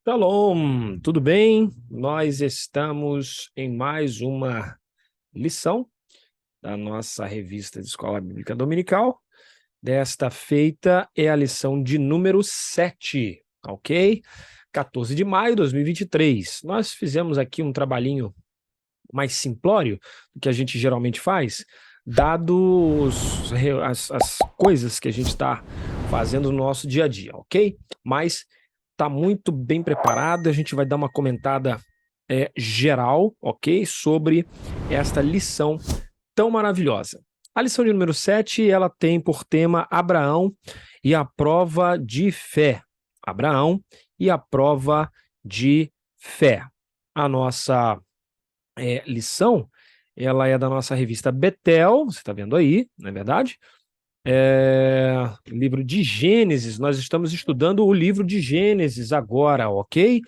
Shalom, tudo bem? Nós estamos em mais uma lição da nossa revista de Escola Bíblica Dominical. Desta feita é a lição de número 7, ok? 14 de maio de 2023. Nós fizemos aqui um trabalhinho mais simplório do que a gente geralmente faz, dados as coisas que a gente está fazendo no nosso dia a dia, ok? Mas está muito bem preparado, a gente vai dar uma comentada geral, ok? Sobre esta lição tão maravilhosa. A lição de número 7, ela tem por tema Abraão e a prova de fé. Abraão e a prova de fé. A nossa lição, ela é da nossa revista Betel, você está vendo aí, não é verdade? Livro de Gênesis, nós estamos estudando o livro de Gênesis agora, ok?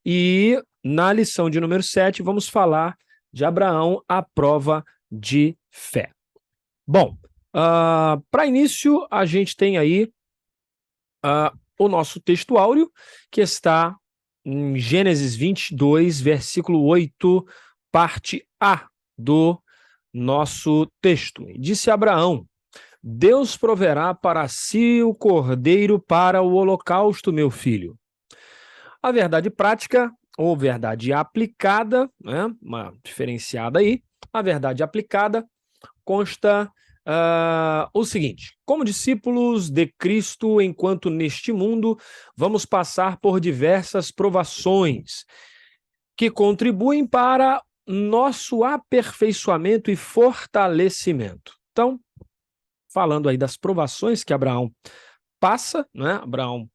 E na lição de número 7, vamos falar de Abraão, a prova de fé. Bom, para início, a gente tem aí o nosso texto áureo, que está em Gênesis 22, versículo 8, parte A do nosso texto. Disse Abraão: Deus proverá para si o cordeiro para o holocausto, meu filho. A verdade prática, ou verdade aplicada, né, uma diferenciada aí, a verdade aplicada consta o seguinte: como discípulos de Cristo, enquanto neste mundo, vamos passar por diversas provações que contribuem para nosso aperfeiçoamento e fortalecimento. Então, falando aí das provações que Abraão passa, né? Abraão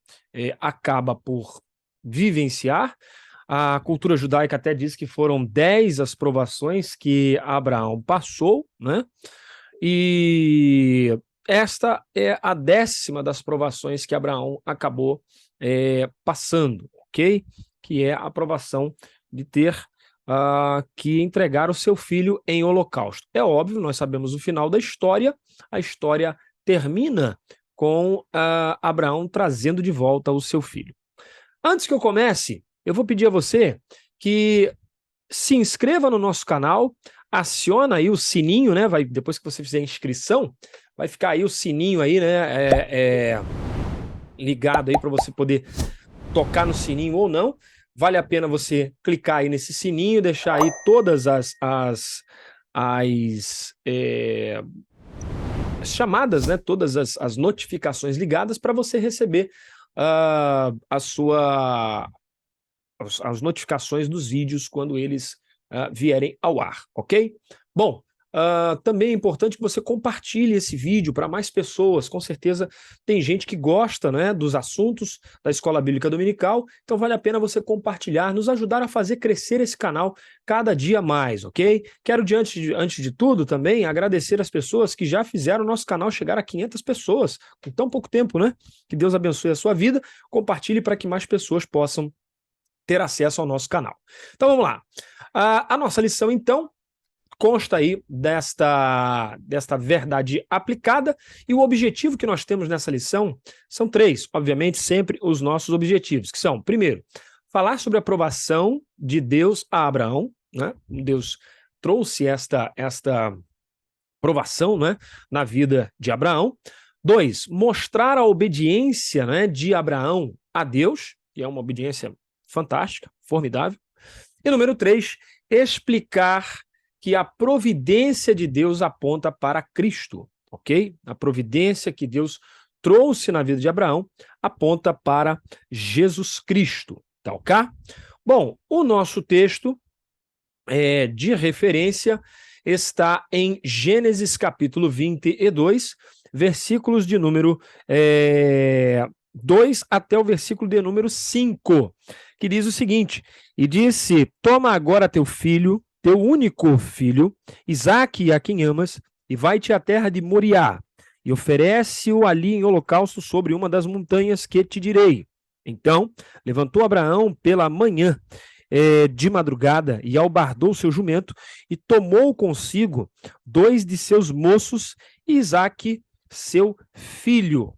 acaba por vivenciar. A cultura judaica até diz que foram 10 as provações que Abraão passou, né? E esta é a 10ª das provações que Abraão acabou passando, ok? Que é a provação de ter que entregar o seu filho em holocausto. É óbvio, nós sabemos o final da história, a história termina com Abraão trazendo de volta o seu filho. Antes que eu comece, eu vou pedir a você que se inscreva no nosso canal, aciona aí o sininho, né? Depois que você fizer a inscrição, vai ficar aí o sininho aí, né? Ligado aí para você poder tocar no sininho ou não. Vale a pena você clicar aí nesse sininho, deixar aí todas as chamadas, né? Todas as notificações ligadas para você receber as notificações dos vídeos quando eles vierem ao ar, ok? Bom, também é importante que você compartilhe esse vídeo para mais pessoas. Com certeza tem gente que gosta, né, dos assuntos da Escola Bíblica Dominical, então vale a pena você compartilhar, nos ajudar a fazer crescer esse canal cada dia mais, ok? Quero, antes de tudo, também agradecer as pessoas que já fizeram o nosso canal chegar a 500 pessoas, com tão pouco tempo, né? Que Deus abençoe a sua vida, compartilhe para que mais pessoas possam ter acesso ao nosso canal. Então vamos lá. A nossa lição, então, consta aí desta verdade aplicada, e o objetivo que nós temos nessa lição são 3, obviamente, sempre os nossos objetivos, que são, primeiro, falar sobre a aprovação de Deus a Abraão, né? Deus trouxe esta provação, né, na vida de Abraão. 2, mostrar a obediência, né, de Abraão a Deus, que é uma obediência fantástica, formidável. E número 3, explicar que a providência de Deus aponta para Cristo, ok? A providência que Deus trouxe na vida de Abraão aponta para Jesus Cristo, tá ok? Bom, o nosso texto de referência está em Gênesis capítulo 22, versículos de número 2 até o versículo de número 5, que diz o seguinte: e disse, toma agora teu filho, teu único filho, Isaque, a quem amas, e vai-te à terra de Moriá, e oferece-o ali em holocausto sobre uma das montanhas que te direi. Então, levantou Abraão pela manhã, de madrugada, e albardou seu jumento, e tomou consigo 2 de seus moços, e Isaque, seu filho.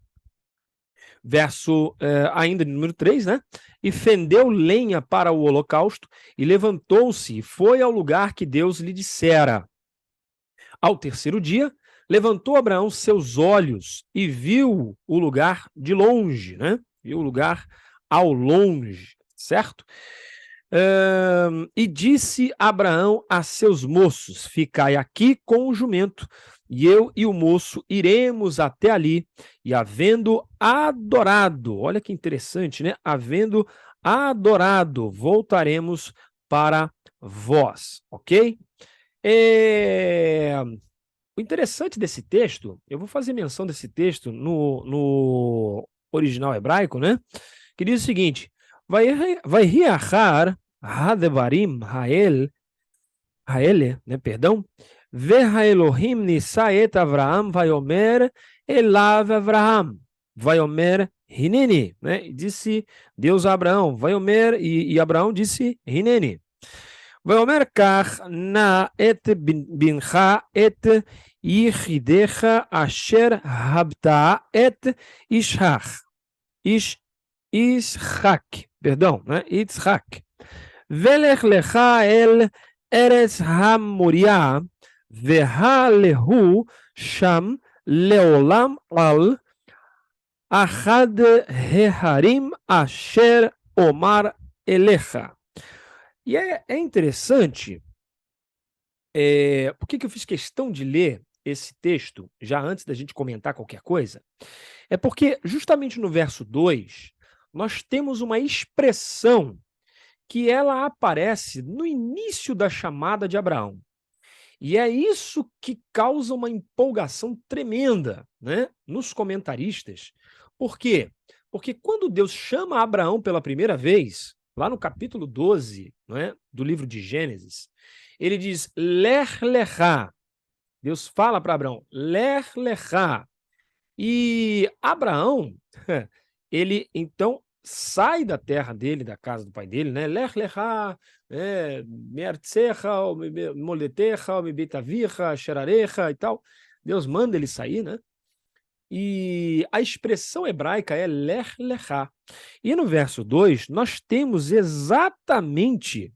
Verso ainda número 3, né? e fendeu lenha para o holocausto, e levantou-se e foi ao lugar que Deus lhe dissera. Ao terceiro dia, levantou Abraão seus olhos e viu o lugar de longe, né? Viu o lugar ao longe, certo? E disse Abraão a seus moços: ficai aqui com o jumento, e eu e o moço iremos até ali, e havendo adorado, olha que interessante, né? Havendo adorado, voltaremos para vós, ok? O interessante desse texto, eu vou fazer menção desse texto no original hebraico, né? Que diz o seguinte: vai riachar hadevarim haele, né? Perdão. Ve'haelohim nisa et Avraham vaiomer elav Avraham vaiomer hineni, né? E disse Deus a Abraão, vaiomer, e Abraão disse hineni. ואומר כך, נא את בנך את יחידך אשר הבטה את ישחק, יצחק, ולך לך אל ארץ המוריה, והלהו שם לעולם על אחד ההרים אשר אומר אליך. E é interessante, por que eu fiz questão de ler esse texto, já antes da gente comentar qualquer coisa? É porque, justamente no verso 2, nós temos uma expressão que ela aparece no início da chamada de Abraão. E é isso que causa uma empolgação tremenda, né, nos comentaristas. Por quê? Porque quando Deus chama Abraão pela primeira vez, lá no capítulo 12, né, do livro de Gênesis, ele diz, Lech Lechá. Deus fala para Abraão, Lech Lechá. E Abraão, ele então sai da terra dele, da casa do pai dele, né? Lech Lechá, Me'artzecha, Moletecha, Mebetavicha, Sherarecha e tal. Deus manda ele sair, né? E a expressão hebraica é Lech Lechá. E no verso 2, nós temos exatamente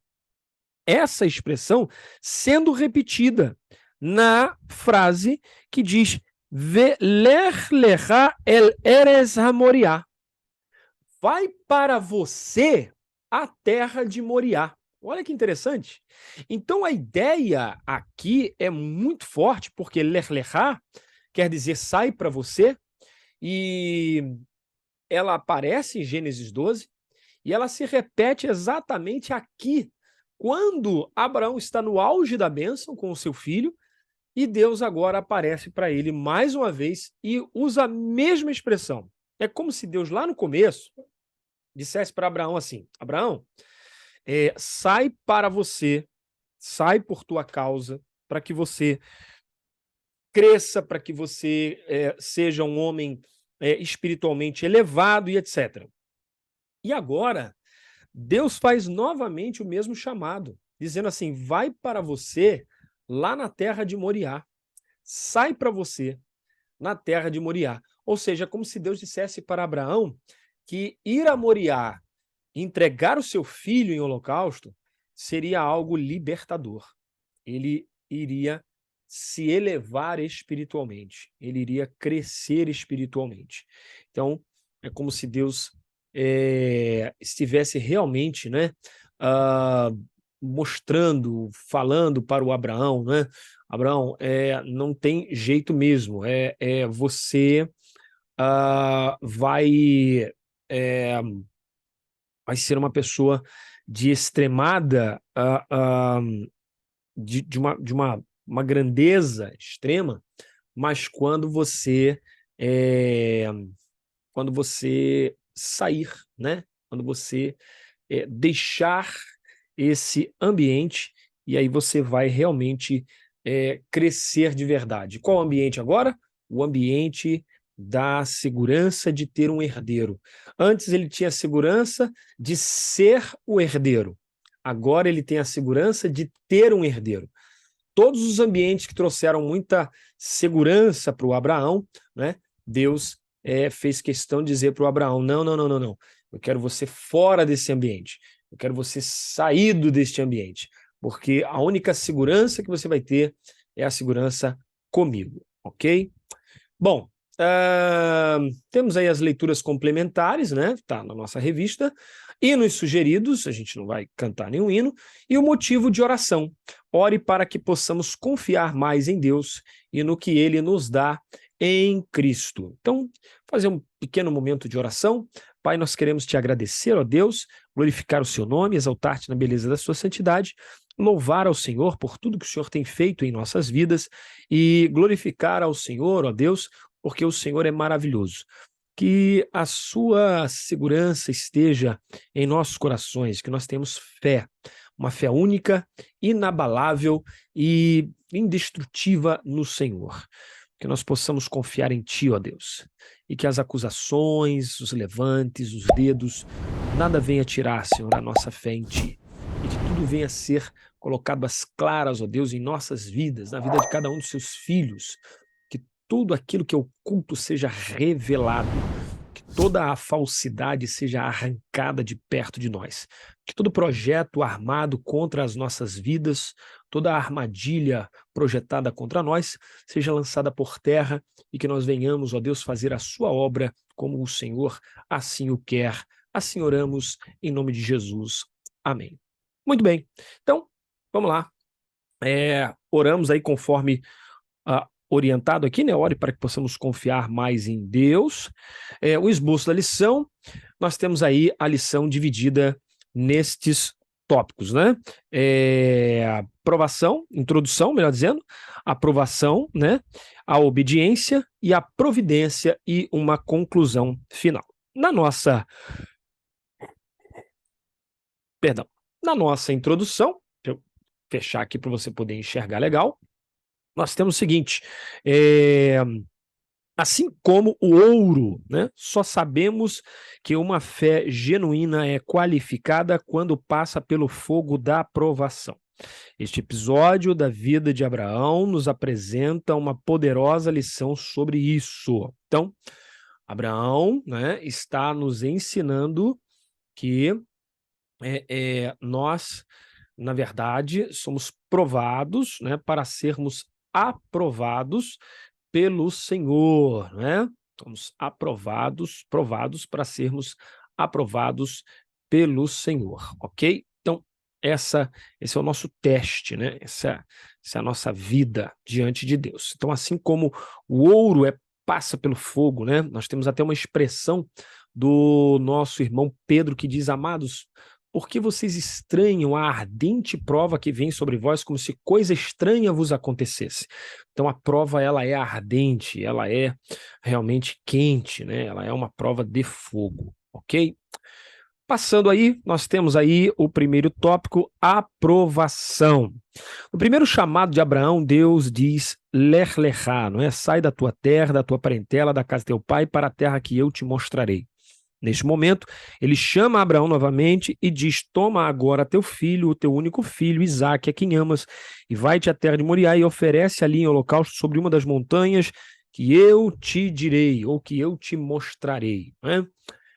essa expressão sendo repetida na frase que diz Lech Lechá el Eres HaMoriá. Vai para você a terra de Moriá. Olha que interessante. Então a ideia aqui é muito forte, porque Lech Lechá quer dizer sai para você, e ela aparece em Gênesis 12, e ela se repete exatamente aqui, quando Abraão está no auge da bênção com o seu filho, e Deus agora aparece para ele mais uma vez e usa a mesma expressão. É como se Deus lá no começo dissesse para Abraão assim, Abraão, sai para você, sai por tua causa, para que você cresça, para que você seja um homem espiritualmente elevado e etc. E agora, Deus faz novamente o mesmo chamado, dizendo assim, vai para você lá na terra de Moriá, sai para você na terra de Moriá. Ou seja, como se Deus dissesse para Abraão que ir a Moriá, entregar o seu filho em holocausto, seria algo libertador. Ele iria se elevar espiritualmente, ele iria crescer espiritualmente. Então, é como se Deus estivesse realmente, né, mostrando, falando para o Abraão, né? Abraão, não tem jeito mesmo, você vai ser uma pessoa de extremada, de uma grandeza extrema, mas quando você sair, né? Quando você deixar esse ambiente, e aí você vai realmente crescer de verdade. Qual ambiente agora? O ambiente da segurança de ter um herdeiro. Antes ele tinha a segurança de ser o herdeiro. Agora ele tem a segurança de ter um herdeiro. Todos os ambientes que trouxeram muita segurança para o Abraão, né, Deus fez questão de dizer para o Abraão, não, não, não, não, não, eu quero você fora desse ambiente, eu quero você saído deste ambiente, porque a única segurança que você vai ter é a segurança comigo, ok? Bom, temos aí as leituras complementares, né? Tá na nossa revista. Hinos sugeridos, a gente não vai cantar nenhum hino. E o motivo de oração. Ore para que possamos confiar mais em Deus e no que Ele nos dá em Cristo. Então, fazer um pequeno momento de oração. Pai, nós queremos te agradecer, ó Deus, glorificar o seu nome, exaltar-te na beleza da sua santidade, louvar ao Senhor por tudo que o Senhor tem feito em nossas vidas e glorificar ao Senhor, ó Deus, porque o Senhor é maravilhoso. Que a sua segurança esteja em nossos corações, que nós temos fé, uma fé única, inabalável e indestrutível no Senhor. Que nós possamos confiar em Ti, ó Deus, e que as acusações, os levantes, os dedos, nada venha tirar, Senhor, a nossa fé em Ti. E que tudo venha a ser colocado às claras, ó Deus, em nossas vidas, na vida de cada um dos seus filhos, que tudo aquilo que é oculto seja revelado, que toda a falsidade seja arrancada de perto de nós, que todo projeto armado contra as nossas vidas, toda a armadilha projetada contra nós, seja lançada por terra e que nós venhamos, ó Deus, fazer a sua obra como o Senhor assim o quer. Assim oramos em nome de Jesus. Amém. Muito bem, então, vamos lá. Oramos aí conforme orientado aqui, né? Ore para que possamos confiar mais em Deus. O esboço da lição, nós temos aí a lição dividida nestes tópicos, né? Aprovação, introdução, melhor dizendo, aprovação, né? A obediência e a providência e uma conclusão final. Na nossa introdução, deixa eu fechar aqui para você poder enxergar legal, nós temos o seguinte, assim como o ouro, né, só sabemos que uma fé genuína é qualificada quando passa pelo fogo da provação. Este episódio da vida de Abraão nos apresenta uma poderosa lição sobre isso. Então, Abraão, né, está nos ensinando que nós, na verdade, somos provados, né, para sermos aprovados pelo Senhor, né? Somos provados para sermos aprovados pelo Senhor, ok? Então, esse é o nosso teste, né? Essa é a nossa vida diante de Deus. Então, assim como o ouro passa pelo fogo, né? Nós temos até uma expressão do nosso irmão Pedro que diz, amados, por que vocês estranham a ardente prova que vem sobre vós como se coisa estranha vos acontecesse? Então a prova ela é ardente, ela é realmente quente, né? Ela é uma prova de fogo, ok? Passando aí, nós temos aí o primeiro tópico, aprovação. No primeiro chamado de Abraão, Deus diz, Lech lechá, não é? Sai da tua terra, da tua parentela, da casa de teu pai, para a terra que eu te mostrarei. Neste momento, ele chama Abraão novamente e diz, toma agora teu filho, o teu único filho, Isaque, a quem amas, e vai-te à terra de Moriá e oferece ali em holocausto sobre uma das montanhas que eu te direi, ou que eu te mostrarei. Né?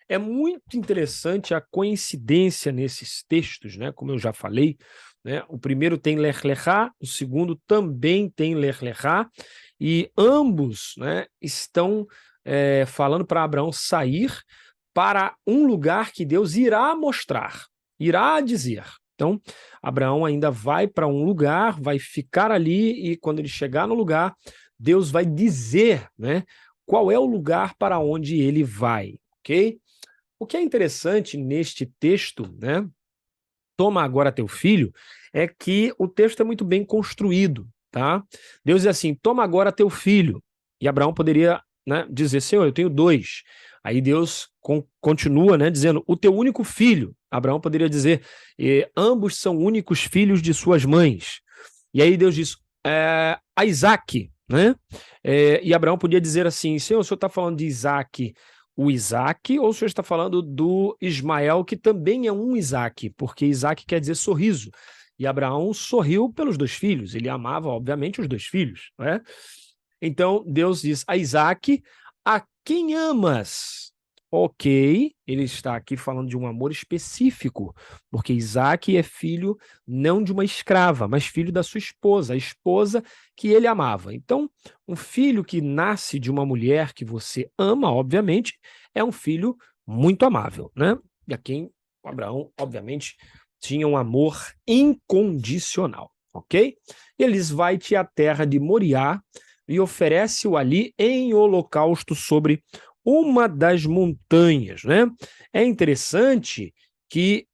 É muito interessante a coincidência nesses textos, né? Como eu já falei, né? O primeiro tem Lech lechá, o segundo também tem Lech lechá, e ambos, né, estão falando para Abraão sair para um lugar que Deus irá mostrar, irá dizer. Então, Abraão ainda vai para um lugar, vai ficar ali, e quando ele chegar no lugar, Deus vai dizer, né, qual é o lugar para onde ele vai, ok? O que é interessante neste texto, né, toma agora teu filho, é que o texto é muito bem construído, tá? Deus diz assim, toma agora teu filho, e Abraão poderia, né, dizer, Senhor, eu tenho 2. Aí Deus continua, né, dizendo, o teu único filho. Abraão poderia dizer, ambos são únicos filhos de suas mães. E aí Deus diz, a Isaque, né? E Abraão podia dizer assim, Senhor, o senhor está falando de Isaque, o Isaque, ou o senhor está falando do Ismael, que também é um Isaque, porque Isaque quer dizer sorriso. E Abraão sorriu pelos 2 filhos, ele amava, obviamente, os 2 filhos, né? Então, Deus diz a Isaque, a quem amas? Ok, ele está aqui falando de um amor específico, porque Isaac é filho não de uma escrava, mas filho da sua esposa, a esposa que ele amava. Então, um filho que nasce de uma mulher que você ama, obviamente, é um filho muito amável, né? E a quem Abraão, obviamente, tinha um amor incondicional, ok? Eles vai-te à terra de Moriá e oferece-o ali em holocausto sobre uma das montanhas, né? É interessante que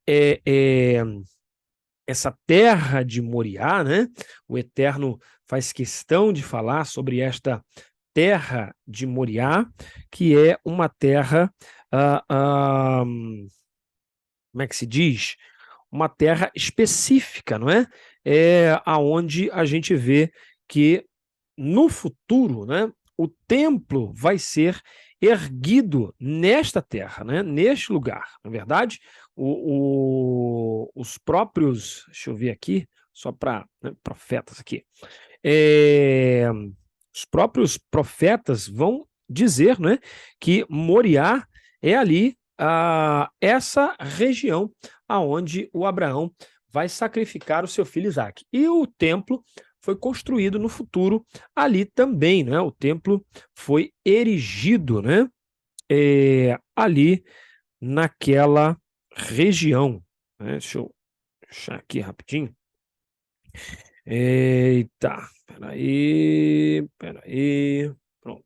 essa terra de Moriá, né? O Eterno faz questão de falar sobre esta terra de Moriá, que é uma terra, ah, ah, como é que se diz? Uma terra específica, não é? É aonde a gente vê que no futuro, né, o templo vai ser erguido nesta terra, né, neste lugar. Na verdade, os próprios, deixa eu ver aqui, só para, né, profetas aqui, é, os próprios profetas vão dizer, né, que Moriá é ali essa região aonde o Abraão vai sacrificar o seu filho Isaque. E o templo foi construído no futuro ali também, né? O templo foi erigido, né? Ali naquela região. Né? Deixa eu achar aqui rapidinho. Eita, peraí, pronto.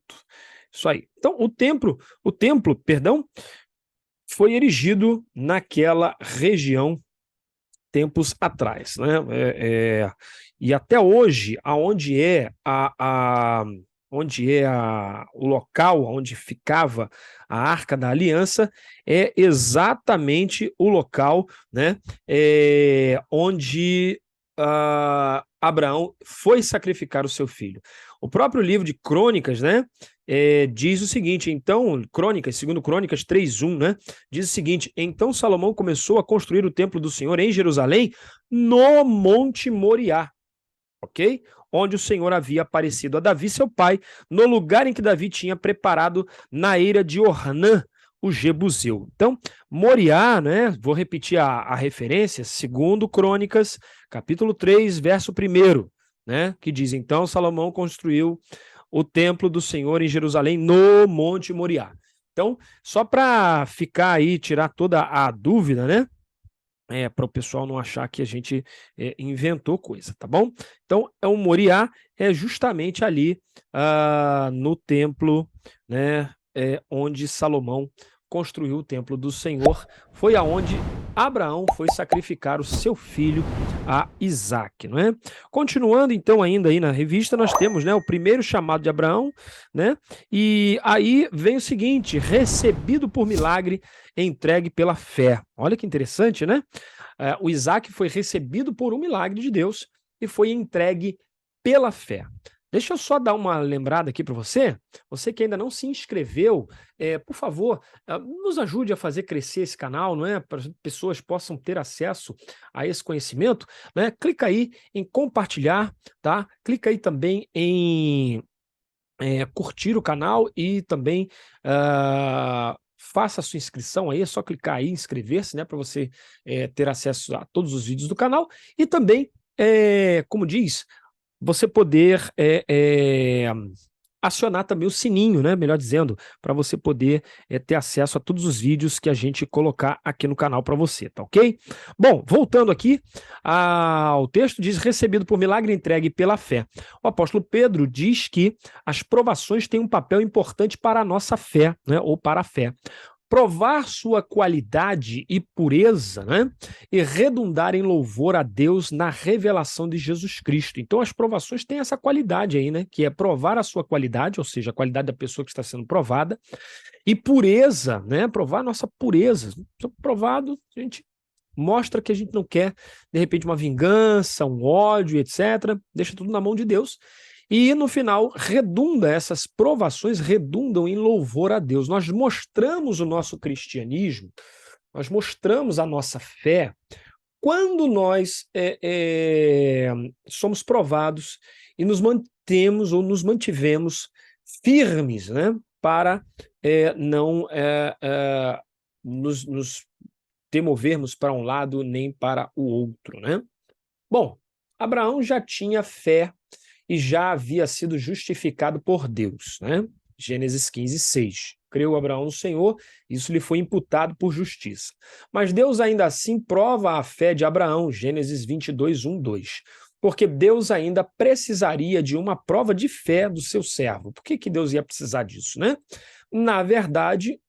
Isso aí. Então, o templo, perdão, foi erigido naquela região tempos atrás, né? E até hoje, o local onde ficava a Arca da Aliança é exatamente o local, né? Onde Abraão foi sacrificar o seu filho. O próprio livro de Crônicas, né? Diz o seguinte, então, Crônicas, segundo Crônicas 3:1, né? Diz o seguinte: então Salomão começou a construir o templo do Senhor em Jerusalém, no Monte Moriá, ok? Onde o Senhor havia aparecido a Davi, seu pai, no lugar em que Davi tinha preparado na eira de Ornã, o Jebuseu. Então, Moriá, né? Vou repetir a referência, segundo Crônicas, capítulo 3, verso 1, né? Que diz: então Salomão construiu o templo do Senhor em Jerusalém, no Monte Moriá. Então, só para ficar aí, tirar toda a dúvida, né? Para o pessoal não achar que a gente inventou coisa, tá bom? Então, o Moriá é justamente ali no templo, né? Onde Salomão construiu o templo do Senhor. Foi aonde Abraão foi sacrificar o seu filho a Isaque, não é? Continuando então ainda aí na revista, nós temos, né, o primeiro chamado de Abraão, né? E aí vem o seguinte: recebido por milagre, entregue pela fé. Olha que interessante, né? O Isaque foi recebido por um milagre de Deus e foi entregue pela fé. Deixa eu só dar uma lembrada aqui para você. Você que ainda não se inscreveu, por favor, nos ajude a fazer crescer esse canal, não é? Para as pessoas possam ter acesso a esse conhecimento, né? Clica aí em compartilhar, tá? Clica aí também em curtir o canal e também faça a sua inscrição aí, é só clicar aí, inscrever-se, né, para você ter acesso a todos os vídeos do canal e também, como diz, você poder acionar também o sininho, né? Melhor dizendo, para você poder ter acesso a todos os vídeos que a gente colocar aqui no canal para você, tá ok? Bom, voltando aqui ao texto, diz: recebido por milagre, entregue pela fé. O apóstolo Pedro diz que as provações têm um papel importante para a nossa fé, né? Ou para a fé. Provar sua qualidade e pureza, né? E redundar em louvor a Deus na revelação de Jesus Cristo. Então, as provações têm essa qualidade aí, né? Que é provar a sua qualidade, ou seja, a qualidade da pessoa que está sendo provada, e pureza, né? Provar a nossa pureza. Provado, a gente mostra que a gente não quer, de repente, uma vingança, um ódio, etc. Deixa tudo na mão de Deus. E no final, essas provações redundam em louvor a Deus. Nós mostramos o nosso cristianismo, nós mostramos a nossa fé quando nós somos provados e nos mantemos ou nos mantivemos firmes, né? para não nos demovermos para um lado nem para o outro, né? Bom, Abraão já tinha fé e já havia sido justificado por Deus, né? Gênesis 15:6. Creu Abraão no Senhor, isso lhe foi imputado por justiça. Mas Deus ainda assim prova a fé de Abraão, Gênesis 22:1-2. Porque Deus ainda precisaria de uma prova de fé do seu servo. Por que Deus ia precisar disso, né? Na verdade,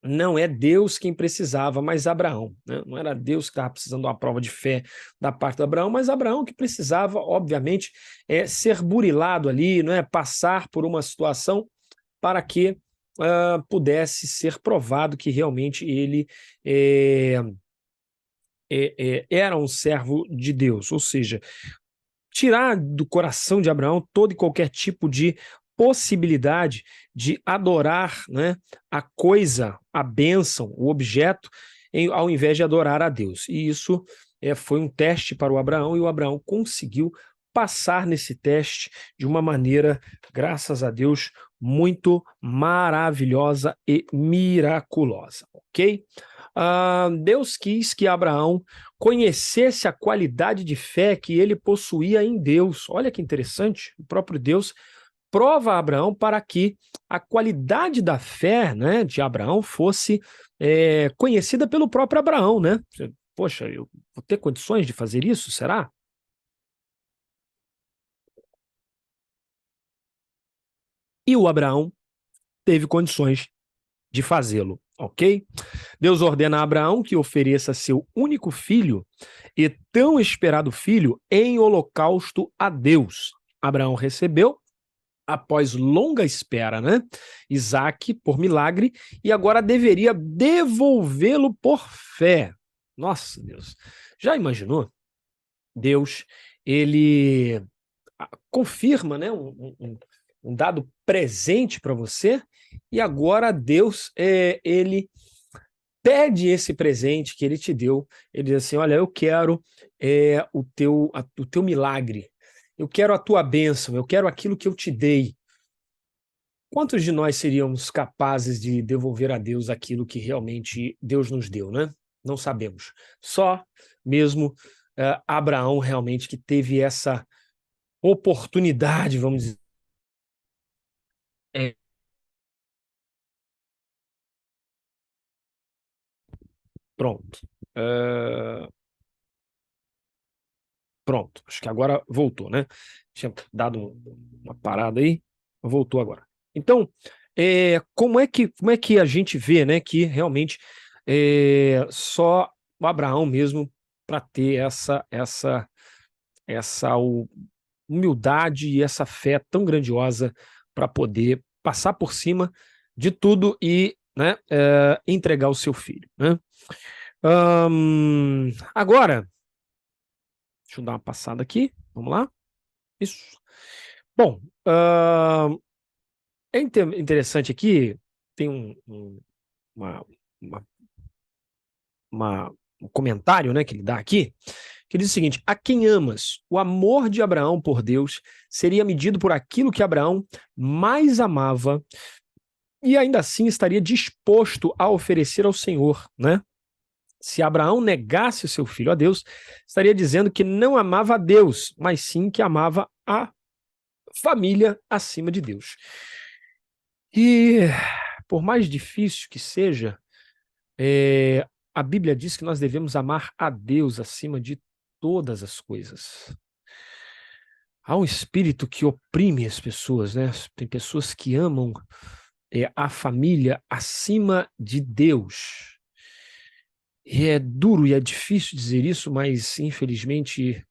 não é Deus quem precisava, mas Abraão, né? Não era Deus que estava precisando de uma prova de fé da parte de Abraão, mas Abraão que precisava, obviamente, ser burilado ali, não é? Passar por uma situação para que pudesse ser provado que realmente ele era um servo de Deus, ou seja, tirar do coração de Abraão todo e qualquer tipo de possibilidade de adorar, né, a coisa, a bênção, o objeto, ao invés de adorar a Deus. E isso foi um teste para o Abraão, e o Abraão conseguiu passar nesse teste de uma maneira, graças a Deus, muito maravilhosa e miraculosa, ok? Deus quis que Abraão conhecesse a qualidade de fé que ele possuía em Deus. Olha que interessante, o próprio Deus prova a Abraão para que a qualidade da fé, né, de Abraão fosse conhecida pelo próprio Abraão, né? Poxa, eu vou ter condições de fazer isso, será? E o Abraão teve condições de fazê-lo, ok? Deus ordena a Abraão que ofereça seu único filho e tão esperado filho em holocausto a Deus. Abraão recebeu, após longa espera, né? Isaque por milagre, e agora deveria devolvê-lo por fé. Nossa, Deus. Já imaginou? Deus, ele confirma, né, um dado presente para você, e agora Deus, ele pede esse presente que ele te deu. Ele diz assim: olha, eu quero o teu milagre, eu quero a tua bênção, eu quero aquilo que eu te dei. Quantos de nós seríamos capazes de devolver a Deus aquilo que realmente Deus nos deu, né? Não sabemos. Só mesmo Abraão realmente que teve essa oportunidade, vamos dizer. Pronto. Pronto, acho que agora voltou, né? Tinha dado uma parada aí, voltou agora. Então, como é que a gente vê, né, que realmente só o Abraão mesmo para ter essa humildade e essa fé tão grandiosa para poder passar por cima de tudo e, né, entregar o seu filho, né? Agora, deixa eu dar uma passada aqui, vamos lá. Isso. Bom, interessante aqui, tem uma, uma- um comentário, né, que ele dá aqui, que diz o seguinte: a quem amas, o amor de Abraão por Deus seria medido por aquilo que Abraão mais amava e ainda assim estaria disposto a oferecer ao Senhor, né? Se Abraão negasse o seu filho a Deus, estaria dizendo que não amava a Deus, mas sim que amava a família acima de Deus. E por mais difícil que seja, a Bíblia diz que nós devemos amar a Deus acima de todas as coisas. Há um espírito que oprime as pessoas, né? Tem pessoas que amam a família acima de Deus. E é duro e é difícil dizer isso, mas infelizmente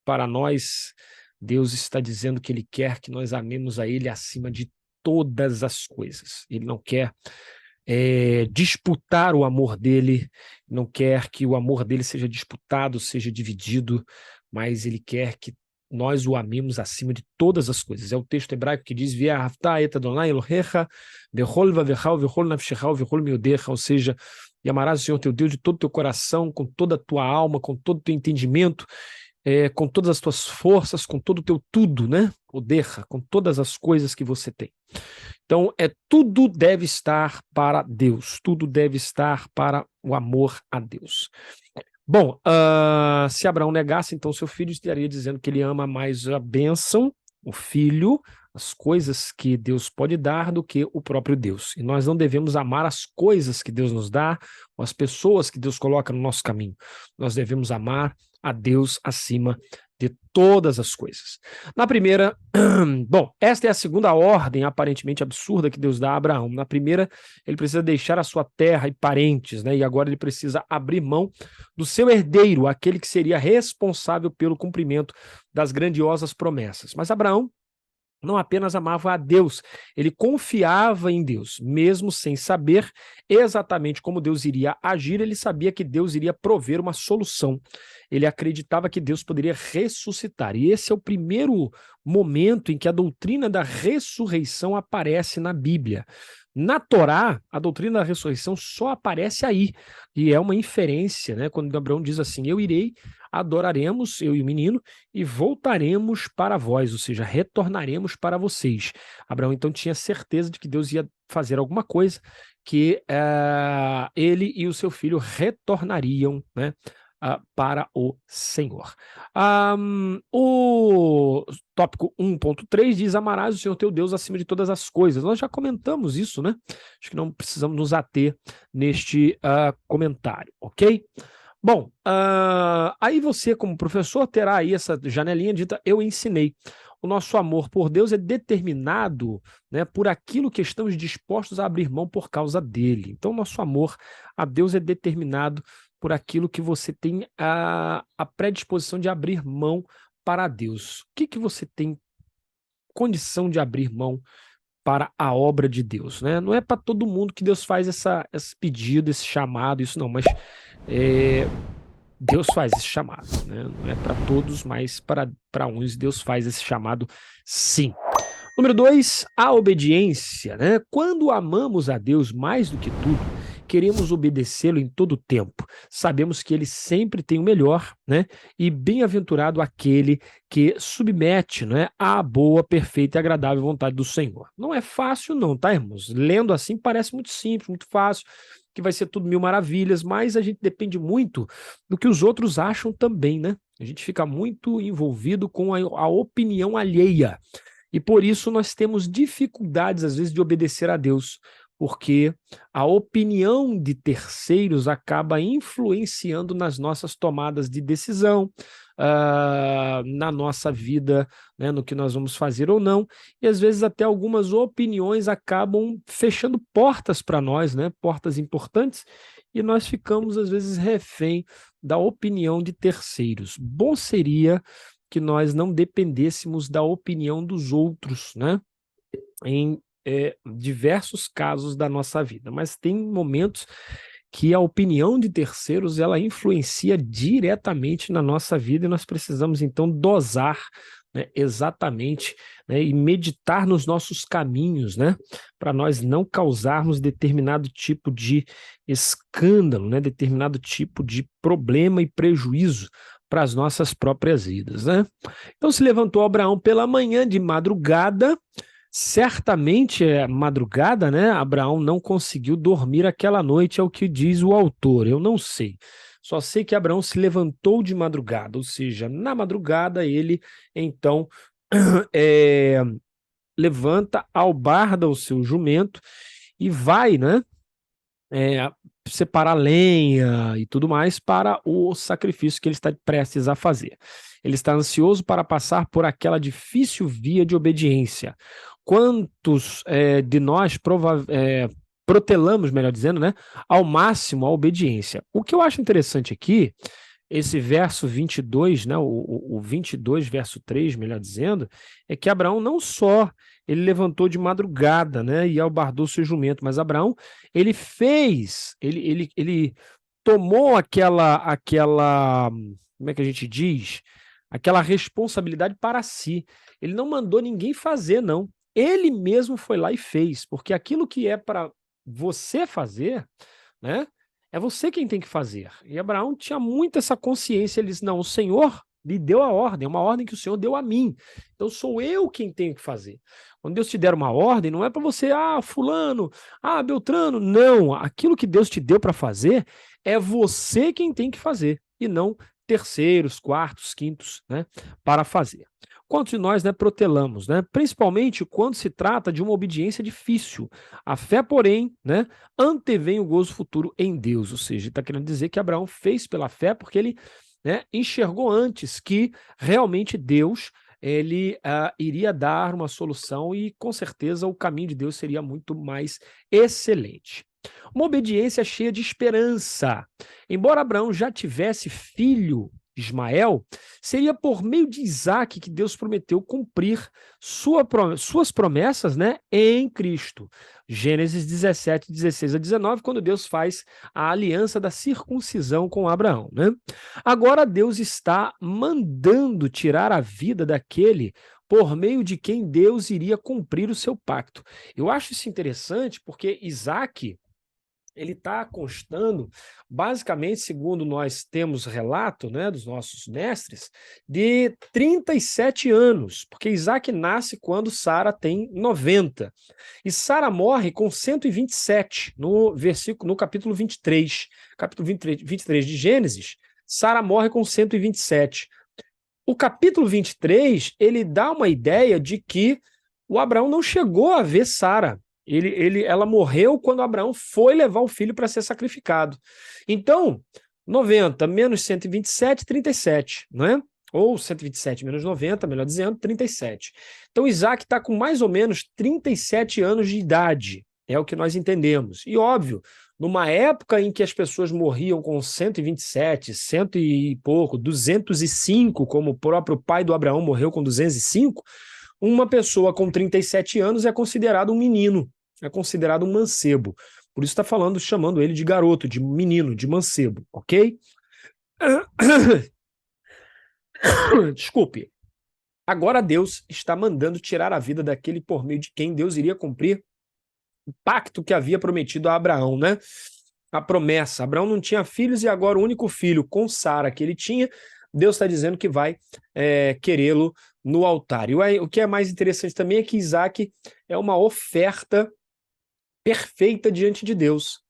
para nós, Deus está dizendo que Ele quer que nós amemos a Ele acima de todas as coisas. Ele não quer disputar o amor dele, não quer que o amor dele seja disputado, seja dividido, mas ele quer que nós o amemos acima de todas as coisas. É o texto hebraico que diz: ou seja, e amarás o Senhor teu Deus de todo o teu coração, com toda a tua alma, com todo o teu entendimento, com todas as tuas forças, com todo o teu tudo, né? Oderra, com todas as coisas que você tem. Então, tudo deve estar para Deus, tudo deve estar para o amor a Deus. Bom, se Abraão negasse, então seu filho estaria dizendo que ele ama mais a bênção, o filho, as coisas que Deus pode dar do que o próprio Deus. E nós não devemos amar as coisas que Deus nos dá, ou as pessoas que Deus coloca no nosso caminho. Nós devemos amar a Deus acima de todas as coisas. Na primeira, bom, esta é a segunda ordem aparentemente absurda que Deus dá a Abraão. Na primeira, ele precisa deixar a sua terra e parentes, né? E agora ele precisa abrir mão do seu herdeiro, aquele que seria responsável pelo cumprimento das grandiosas promessas. Mas Abraão não apenas amava a Deus, ele confiava em Deus, mesmo sem saber exatamente como Deus iria agir, ele sabia que Deus iria prover uma solução. Ele acreditava que Deus poderia ressuscitar. E esse é o primeiro momento em que a doutrina da ressurreição aparece na Bíblia. Na Torá, a doutrina da ressurreição só aparece aí, e é uma inferência, né? Quando Abraão diz assim: eu irei, adoraremos, eu e o menino, e voltaremos para vós, ou seja, retornaremos para vocês. Abraão então tinha certeza de que Deus ia fazer alguma coisa, que ele e o seu filho retornariam, né, para o Senhor. O tópico 1.3 diz: amarás o Senhor teu Deus acima de todas as coisas. Nós já comentamos isso, né? Acho que não precisamos nos ater neste comentário, ok? Bom, aí você, como professor, terá aí essa janelinha dita: eu ensinei. O nosso amor por Deus é determinado, né, por aquilo que estamos dispostos a abrir mão por causa dele. Então, nosso amor a Deus é determinado por aquilo que você tem a predisposição de abrir mão para Deus. O que você tem condição de abrir mão para a obra de Deus, né? Não é para todo mundo que Deus faz esse pedido, esse chamado, isso não, mas Deus faz esse chamado, né? Não é para todos, mas para uns Deus faz esse chamado, sim. Número 2, a obediência, né? Quando amamos a Deus mais do que tudo, queremos obedecê-lo em todo o tempo. Sabemos que ele sempre tem o melhor, né? E bem-aventurado aquele que submete, né, à boa, perfeita e agradável vontade do Senhor. Não é fácil não, tá, irmãos? Lendo assim parece muito simples, muito fácil, que vai ser tudo mil maravilhas, mas a gente depende muito do que os outros acham também, né? A gente fica muito envolvido com a opinião alheia. E por isso nós temos dificuldades, às vezes, de obedecer a Deus, porque a opinião de terceiros acaba influenciando nas nossas tomadas de decisão, na nossa vida, né, no que nós vamos fazer ou não, e às vezes até algumas opiniões acabam fechando portas para nós, né, portas importantes, e nós ficamos, às vezes, refém da opinião de terceiros. Bom seria que nós não dependêssemos da opinião dos outros, né, em diversos casos da nossa vida, mas tem momentos que a opinião de terceiros ela influencia diretamente na nossa vida e nós precisamos então dosar, né, exatamente, né, e meditar nos nossos caminhos, né, para nós não causarmos determinado tipo de escândalo, né, determinado tipo de problema e prejuízo para as nossas próprias vidas, né? Então se levantou Abraão pela manhã de madrugada. Certamente, madrugada, né? Abraão não conseguiu dormir aquela noite, é o que diz o autor. Eu não sei. Só sei que Abraão se levantou de madrugada, ou seja, na madrugada ele, então, levanta, albarda o seu jumento e vai, né? Separar lenha e tudo mais para o sacrifício que ele está prestes a fazer. Ele está ansioso para passar por aquela difícil via de obediência. Quantos de nós protelamos, melhor dizendo, né, ao máximo a obediência? O que eu acho interessante aqui, esse verso 22, né, o 22, verso 3, melhor dizendo, é que Abraão não só ele levantou de madrugada, né, e albardou seu jumento, mas Abraão, ele tomou aquela, como é que a gente diz? Aquela responsabilidade para si. Ele não mandou ninguém fazer, não. Ele mesmo foi lá e fez, porque aquilo que é para você fazer, né, é você quem tem que fazer. E Abraão tinha muito essa consciência, ele disse: não, o Senhor lhe deu a ordem, é uma ordem que o Senhor deu a mim. Então sou eu quem tenho que fazer. Quando Deus te der uma ordem, não é para você, fulano, Beltrano. Não, aquilo que Deus te deu para fazer é você quem tem que fazer, e não terceiros, quartos, quintos, né, para fazer. Quantos de nós, né, protelamos, né? Principalmente quando se trata de uma obediência difícil. A fé, porém, né, antevém o gozo futuro em Deus. Ou seja, está querendo dizer que Abraão fez pela fé porque ele, né, enxergou antes que realmente Deus ele iria dar uma solução e, com certeza, o caminho de Deus seria muito mais excelente. Uma obediência cheia de esperança. Embora Abraão já tivesse filho, Ismael, seria por meio de Isaac que Deus prometeu cumprir suas promessas, né, em Cristo. Gênesis 17, 16 a 19, quando Deus faz a aliança da circuncisão com Abraão, né? Agora Deus está mandando tirar a vida daquele por meio de quem Deus iria cumprir o seu pacto. Eu acho isso interessante porque Isaac, ele está constando, basicamente, segundo nós temos relato, né, dos nossos mestres, de 37 anos, porque Isaac nasce quando Sara tem 90. E Sara morre com 127, no capítulo 23. Capítulo 23 de Gênesis, Sara morre com 127. O capítulo 23, ele dá uma ideia de que o Abraão não chegou a ver Sara. Ela morreu quando Abraão foi levar o filho para ser sacrificado. Então, 90 menos 127, 37, não é? Ou 127 menos 90, melhor dizendo, 37. Então, Isaac está com mais ou menos 37 anos de idade, é o que nós entendemos. E óbvio, numa época em que as pessoas morriam com 127, cento e pouco, 205, como o próprio pai do Abraão morreu com 205, uma pessoa com 37 anos é considerado um menino, é considerado um mancebo. Por isso está falando, chamando ele de garoto, de menino, de mancebo, ok? Desculpe. Agora Deus está mandando tirar a vida daquele por meio de quem Deus iria cumprir o pacto que havia prometido a Abraão, né? A promessa. Abraão não tinha filhos e agora o único filho com Sara que ele tinha, Deus está dizendo que vai querê-lo no altar. E o que é mais interessante também é que Isaac é uma oferta perfeita diante de Deus.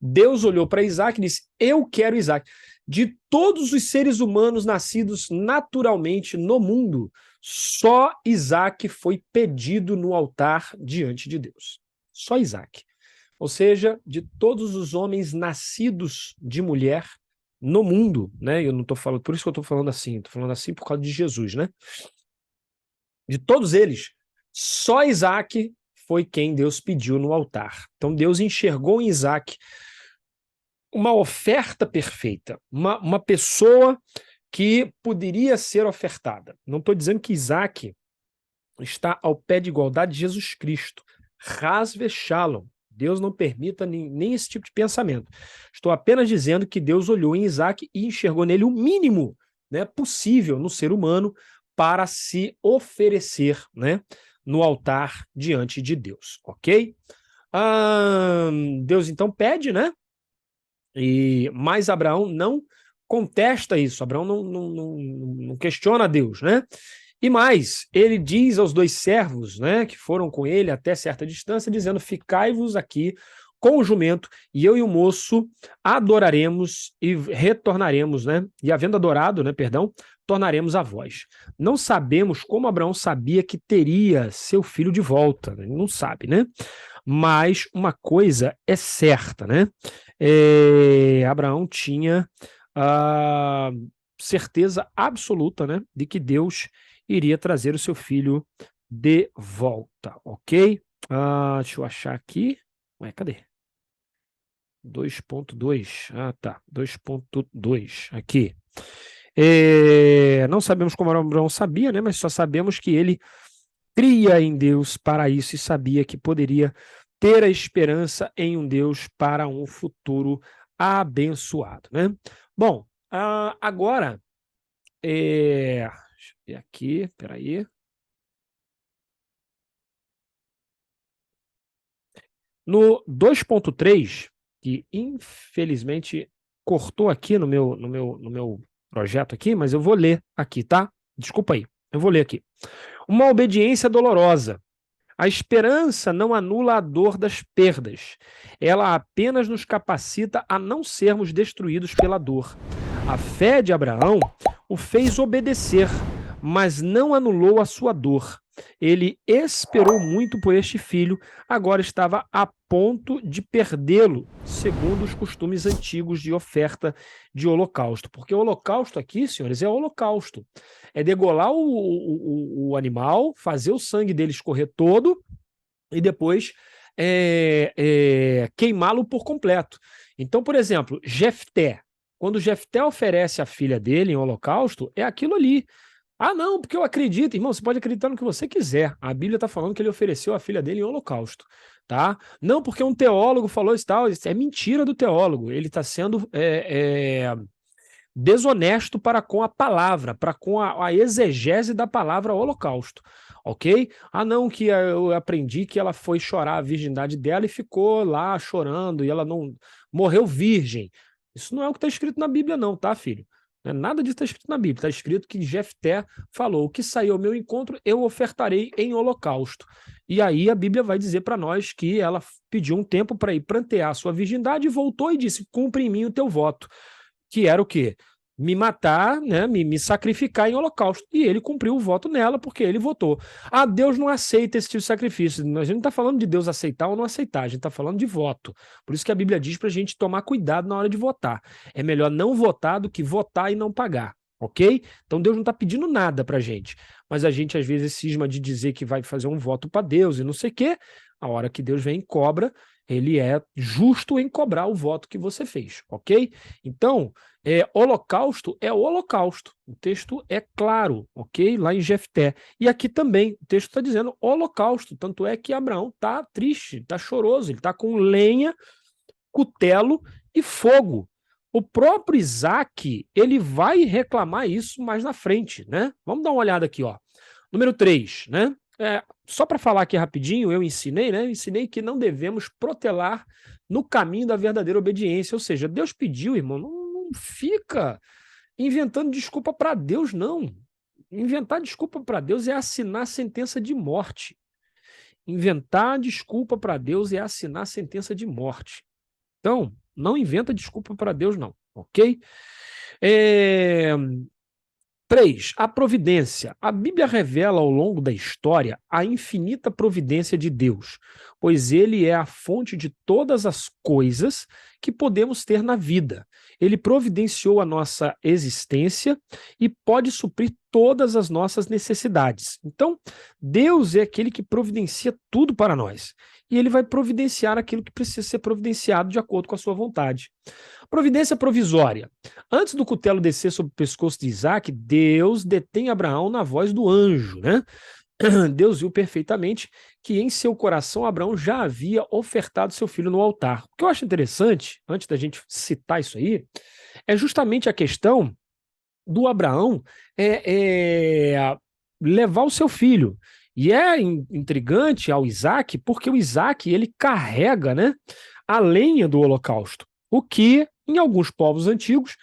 Deus olhou para Isaac e disse: eu quero Isaac. De todos os seres humanos nascidos naturalmente no mundo, só Isaac foi pedido no altar diante de Deus. Só Isaac. Ou seja, de todos os homens nascidos de mulher no mundo, né? Eu não estou falando, por isso que eu estou falando assim por causa de Jesus, né? De todos eles, só Isaac foi quem Deus pediu no altar. Então Deus enxergou em Isaac uma oferta perfeita, uma pessoa que poderia ser ofertada. Não estou dizendo que Isaac está ao pé de igualdade de Jesus Cristo. Hasve shalom. Deus não permita nem esse tipo de pensamento. Estou apenas dizendo que Deus olhou em Isaac e enxergou nele o mínimo, né, possível no ser humano para se oferecer, né, no altar diante de Deus, ok? Deus então pede, né? Mas Abraão não contesta isso. Abraão não questiona Deus, né? E mais, ele diz aos dois servos, né, que foram com ele até certa distância, dizendo: ficai-vos aqui com o jumento, e eu e o moço adoraremos e retornaremos, né? E havendo adorado, né, perdão, tornaremos a vós. Não sabemos como Abraão sabia que teria seu filho de volta, né? Não sabe, né? Mas uma coisa é certa, né? Abraão tinha a certeza absoluta, né, de que Deus iria trazer o seu filho de volta, ok? Deixa eu achar aqui. Ué, cadê? 2.2. Tá. 2.2. Aqui. Não sabemos como Abraão sabia, né? Mas só sabemos que ele cria em Deus para isso e sabia que poderia ter a esperança em um Deus para um futuro abençoado, né? Bom, agora, deixa eu ver aqui, peraí. No 2.3, que infelizmente cortou aqui no meu projeto aqui, mas eu vou ler aqui, tá? Desculpa aí, eu vou ler aqui. Uma obediência dolorosa. A esperança não anula a dor das perdas. Ela apenas nos capacita a não sermos destruídos pela dor. A fé de Abraão o fez obedecer, mas não anulou a sua dor. Ele esperou muito por este filho, agora estava a ponto de perdê-lo, segundo os costumes antigos de oferta de holocausto. Porque o holocausto aqui, senhores, é holocausto. É degolar o animal, fazer o sangue dele escorrer todo e depois queimá-lo por completo. Então, por exemplo, Jefté. Quando Jefté oferece a filha dele em holocausto, é aquilo ali. Ah, não, porque eu acredito. Irmão, você pode acreditar no que você quiser. A Bíblia está falando que ele ofereceu a filha dele em holocausto. Tá? Não porque um teólogo falou isso tal. Isso é mentira do teólogo. Ele está sendo desonesto para com a palavra, para com a exegese da palavra holocausto, ok? Ah, não, que eu aprendi que ela foi chorar a virgindade dela e ficou lá chorando e ela não morreu virgem. Isso não é o que está escrito na Bíblia não, tá, filho? Nada disso está escrito na Bíblia. Está escrito que Jefté falou: o que sair ao meu encontro, eu ofertarei em holocausto. E aí a Bíblia vai dizer para nós que ela pediu um tempo para ir prantear a sua virgindade e voltou e disse: cumpre em mim o teu voto. Que era o quê? Me matar, né? Me sacrificar em holocausto. E ele cumpriu o voto nela porque ele votou. Ah, Deus não aceita esse tipo de sacrifício. A gente não está falando de Deus aceitar ou não aceitar, a gente está falando de voto. Por isso que a Bíblia diz para a gente tomar cuidado na hora de votar. É melhor não votar do que votar e não pagar. Ok? Então Deus não está pedindo nada para a gente. Mas a gente às vezes cisma de dizer que vai fazer um voto para Deus e não sei o quê. A hora que Deus vem e cobra, ele é justo em cobrar o voto que você fez, ok? Então, holocausto é o holocausto. O texto é claro, ok? Lá em Jefté. E aqui também, o texto está dizendo holocausto. Tanto é que Abraão está triste, está choroso, ele está com lenha, cutelo e fogo. O próprio Isaac, ele vai reclamar isso mais na frente, né? Vamos dar uma olhada aqui, ó. Número 3, né? Só para falar aqui rapidinho, eu ensinei, né? Eu ensinei que não devemos protelar no caminho da verdadeira obediência. Ou seja, Deus pediu, irmão, não fica inventando desculpa para Deus, não. Inventar desculpa para Deus é assinar sentença de morte. Inventar desculpa para Deus é assinar sentença de morte. Então, não inventa desculpa para Deus, não, ok? 3. A providência. A Bíblia revela ao longo da história a infinita providência de Deus, pois ele é a fonte de todas as coisas que podemos ter na vida. Ele providenciou a nossa existência e pode suprir todas as nossas necessidades. Então, Deus é aquele que providencia tudo para nós. E ele vai providenciar aquilo que precisa ser providenciado de acordo com a sua vontade. Providência provisória. Antes do cutelo descer sobre o pescoço de Isaac, Deus detém Abraão na voz do anjo, né? Deus viu perfeitamente que em seu coração Abraão já havia ofertado seu filho no altar. O que eu acho interessante, antes da gente citar isso aí, é justamente a questão do Abraão levar o seu filho. E é intrigante ao Isaac, porque o Isaac ele carrega, né, a lenha do holocausto, o que em alguns povos antigos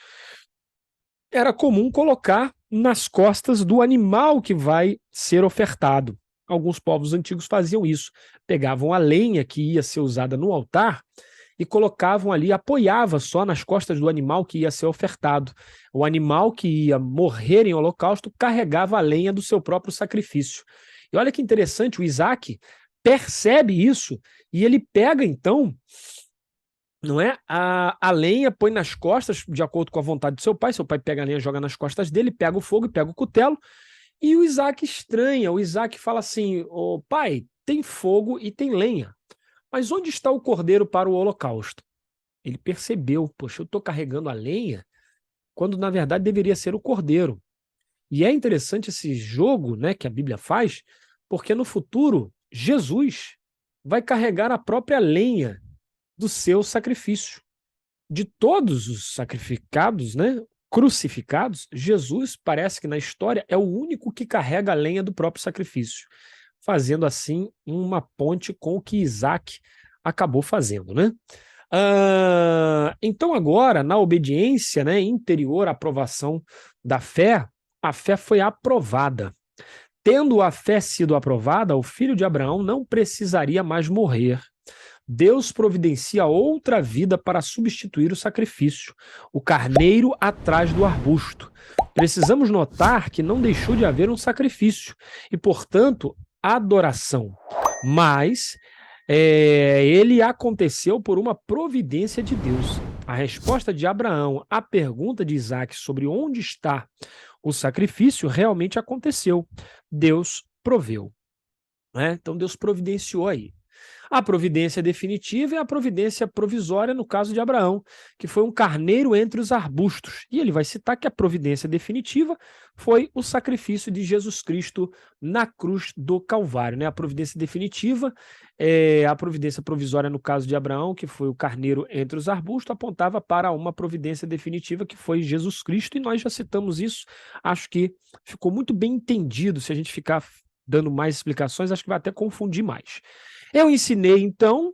era comum colocar nas costas do animal que vai ser ofertado. Alguns povos antigos faziam isso, pegavam a lenha que ia ser usada no altar e colocavam ali, apoiava só nas costas do animal que ia ser ofertado. O animal que ia morrer em holocausto carregava a lenha do seu próprio sacrifício. E olha que interessante, o Isaac percebe isso e ele pega então, não é, a lenha, põe nas costas de acordo com a vontade do seu pai pega a lenha, joga nas costas dele, pega o fogo e pega o cutelo, e o Isaac estranha, o Isaac fala assim: "Ô, pai, tem fogo e tem lenha, mas onde está o cordeiro para o holocausto?" Ele percebeu: poxa, eu estou carregando a lenha quando na verdade deveria ser o cordeiro. E é interessante esse jogo, né, que a Bíblia faz, porque no futuro Jesus vai carregar a própria lenha do seu sacrifício. De todos os sacrificados, né, crucificados, Jesus parece que na história é o único que carrega a lenha do próprio sacrifício, fazendo assim uma ponte com o que Isaac acabou fazendo, né? Então agora, na obediência, né, interior à aprovação da fé, a fé foi aprovada. Tendo a fé sido aprovada, o filho de Abraão não precisaria mais morrer. Deus providencia outra vida para substituir o sacrifício, o carneiro atrás do arbusto. Precisamos notar que não deixou de haver um sacrifício e, portanto, adoração. Mas ele aconteceu por uma providência de Deus. A resposta de Abraão à pergunta de Isaac sobre onde está o sacrifício realmente aconteceu. Deus proveu. Né? Então Deus providenciou aí. A providência definitiva é a providência provisória no caso de Abraão, que foi um carneiro entre os arbustos. E ele vai citar que a providência definitiva foi o sacrifício de Jesus Cristo na cruz do Calvário. Né? A providência definitiva é a providência provisória no caso de Abraão, que foi o carneiro entre os arbustos, apontava para uma providência definitiva que foi Jesus Cristo, e nós já citamos isso. Acho que ficou muito bem entendido. Se a gente ficar dando mais explicações, acho que vai até confundir mais. Eu ensinei, então,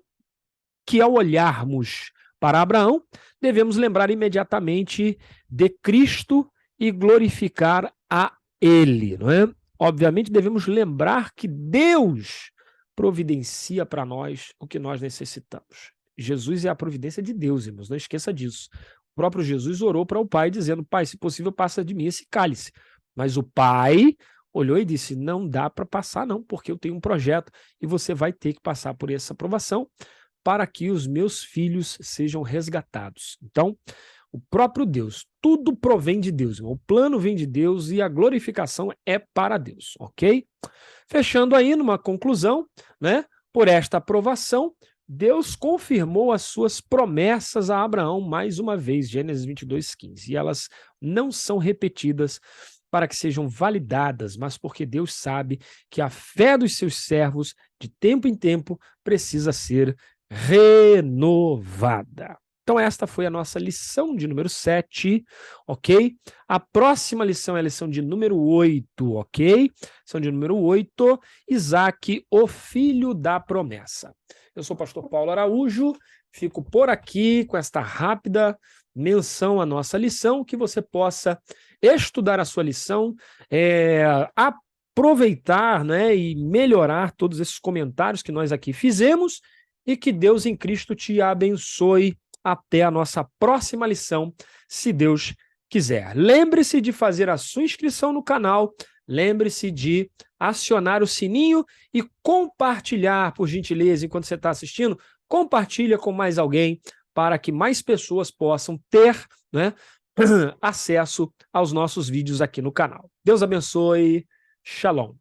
que ao olharmos para Abraão, devemos lembrar imediatamente de Cristo e glorificar a Ele, não é? Obviamente, devemos lembrar que Deus providencia para nós o que nós necessitamos. Jesus é a providência de Deus, irmãos, não esqueça disso. O próprio Jesus orou para o Pai, dizendo: Pai, se possível, passa de mim esse cálice. Mas o Pai olhou e disse: não dá para passar não, porque eu tenho um projeto e você vai ter que passar por essa aprovação para que os meus filhos sejam resgatados. Então, o próprio Deus, tudo provém de Deus, o plano vem de Deus e a glorificação é para Deus, ok? Fechando aí numa conclusão, né? Por esta aprovação, Deus confirmou as suas promessas a Abraão mais uma vez, Gênesis 22:15, e elas não são repetidas para que sejam validadas, mas porque Deus sabe que a fé dos seus servos, de tempo em tempo, precisa ser renovada. Então esta foi a nossa lição de número 7, ok? A próxima lição é a lição de número 8, ok? Lição de número 8, Isaac, o filho da promessa. Eu sou o pastor Paulo Araújo, fico por aqui com esta rápida menção à nossa lição, que você possa estudar a sua lição, aproveitar, né, e melhorar todos esses comentários que nós aqui fizemos, e que Deus em Cristo te abençoe até a nossa próxima lição, se Deus quiser. Lembre-se de fazer a sua inscrição no canal, lembre-se de acionar o sininho e compartilhar, por gentileza, enquanto você está assistindo, compartilha com mais alguém para que mais pessoas possam ter, né, acesso aos nossos vídeos aqui no canal. Deus abençoe. Shalom.